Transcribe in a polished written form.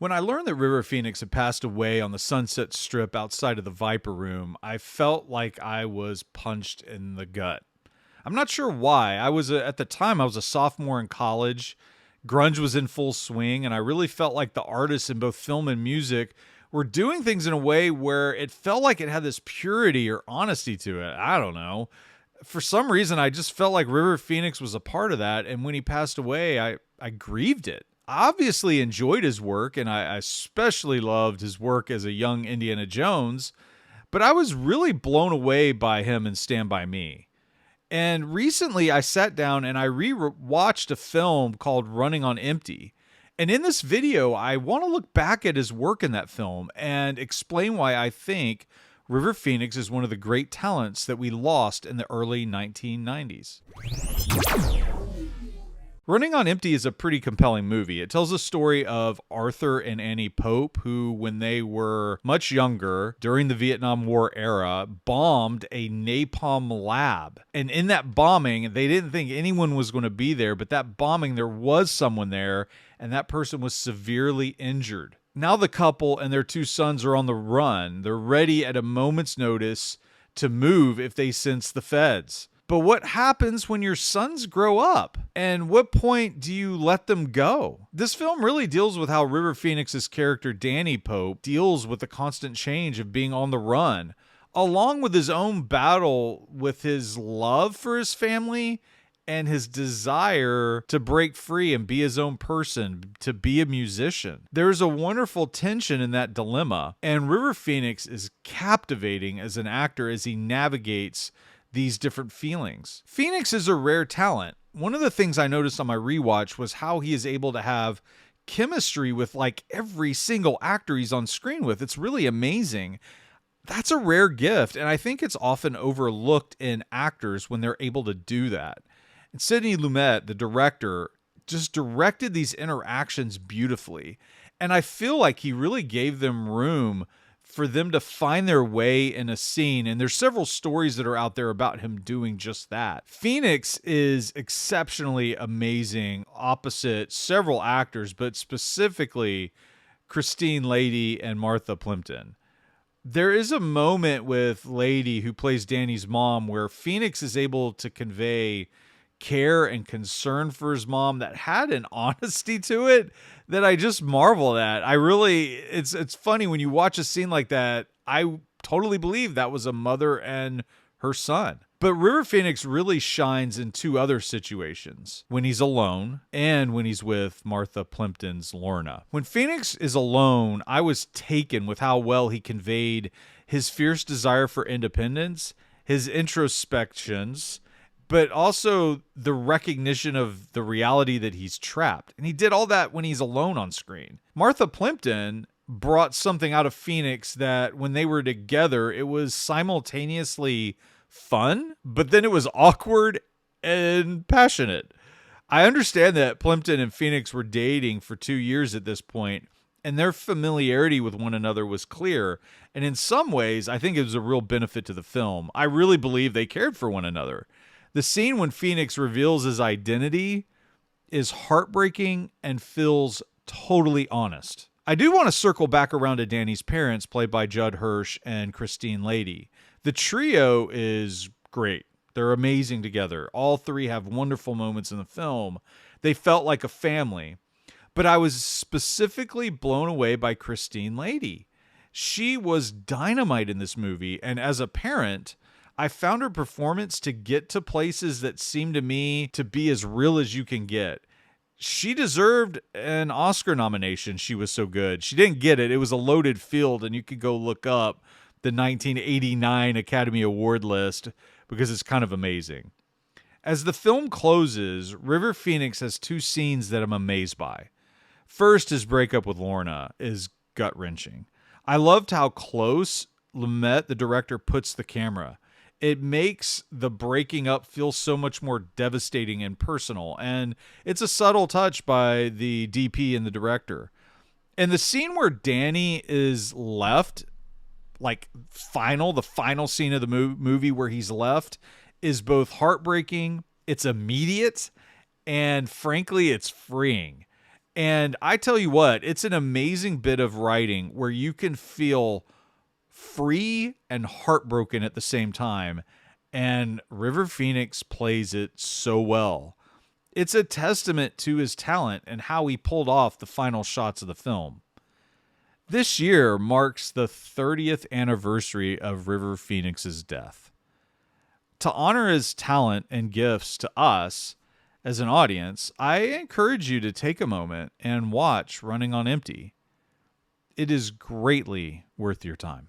When I learned that River Phoenix had passed away on the Sunset Strip outside of the Viper Room, I felt like I was punched in the gut. I'm not sure why. At the time, I was a sophomore in college. Grunge was in full swing, and I really felt like the artists in both film and music were doing things in a way where it felt like it had this purity or honesty to it. I don't know. For some reason, I just felt like River Phoenix was a part of that, and when he passed away, I grieved it. I obviously enjoyed his work, and I especially loved his work as a young Indiana Jones, but I was really blown away by him in Stand By Me. And recently I sat down and I re-watched a film called Running on Empty. And in this video, I want to look back at his work in that film and explain why I think River Phoenix is one of the great talents that we lost in the early 1990s. Running on Empty is a pretty compelling movie. It tells the story of Arthur and Annie Pope, who, when they were much younger, during the Vietnam War era, bombed a napalm lab. And in that bombing, they didn't think anyone was going to be there, but that bombing, there was someone there, and that person was severely injured. Now the couple and their two sons are on the run. They're ready at a moment's notice to move if they sense the feds. But what happens when your sons grow up? And what point do you let them go? This film really deals with how River Phoenix's character Danny Pope deals with the constant change of being on the run, along with his own battle with his love for his family and his desire to break free and be his own person, to be a musician. There's a wonderful tension in that dilemma, and River Phoenix is captivating as an actor as he navigates these different feelings. Phoenix is a rare talent. One of the things I noticed on my rewatch was how he is able to have chemistry with like every single actor he's on screen with. It's really amazing. That's a rare gift, and I think it's often overlooked in actors when they're able to do that. And Sidney Lumet, the director, just directed these interactions beautifully, and I feel like he really gave them room for them to find their way in a scene. And there's several stories that are out there about him doing just that. Phoenix is exceptionally amazing opposite several actors, but specifically Christine Lady and Martha Plimpton. There is a moment with Lady, who plays Danny's mom, where Phoenix is able to convey care and concern for his mom that had an honesty to it that I just marvel at. It's funny when you watch a scene like that. I totally believe that was a mother and her son. But River Phoenix really shines in two other situations: when he's alone and when he's with Martha Plimpton's Lorna. When Phoenix is alone, I was taken with how well he conveyed his fierce desire for independence, his introspections, but also the recognition of the reality that he's trapped. And he did all that when he's alone on screen. Martha Plimpton brought something out of Phoenix that when they were together, it was simultaneously fun, but then it was awkward and passionate. I understand that Plimpton and Phoenix were dating for 2 years at this point, and their familiarity with one another was clear. And in some ways, I think it was a real benefit to the film. I really believe they cared for one another. The scene when Phoenix reveals his identity is heartbreaking and feels totally honest. I do want to circle back around to Danny's parents, played by Judd Hirsch and Christine Lady. The trio is great. They're amazing together. All three have wonderful moments in the film. They felt like a family. But I was specifically blown away by Christine Lady. She was dynamite in this movie, and as a parent, I found her performance to get to places that seemed to me to be as real as you can get. She deserved an Oscar nomination. She was so good. She didn't get it. It was a loaded field, and you could go look up the 1989 Academy Award list because it's kind of amazing. As the film closes, River Phoenix has two scenes that I'm amazed by. First, his breakup with Lorna is gut-wrenching. I loved how close Lumet, the director, puts the camera. It makes the breaking up feel so much more devastating and personal, and it's a subtle touch by the DP and the director. And the scene where Danny is left, like the final scene of the movie where he's left, is both heartbreaking, it's immediate, and frankly, it's freeing. And I tell you what, it's an amazing bit of writing where you can feel free and heartbroken at the same time. And River Phoenix plays it so well. It's a testament to his talent and how he pulled off the final shots of the film. This year marks the 30th anniversary of River Phoenix's death. To honor his talent and gifts to us as an audience, I encourage you to take a moment and watch Running on Empty. It is greatly worth your time.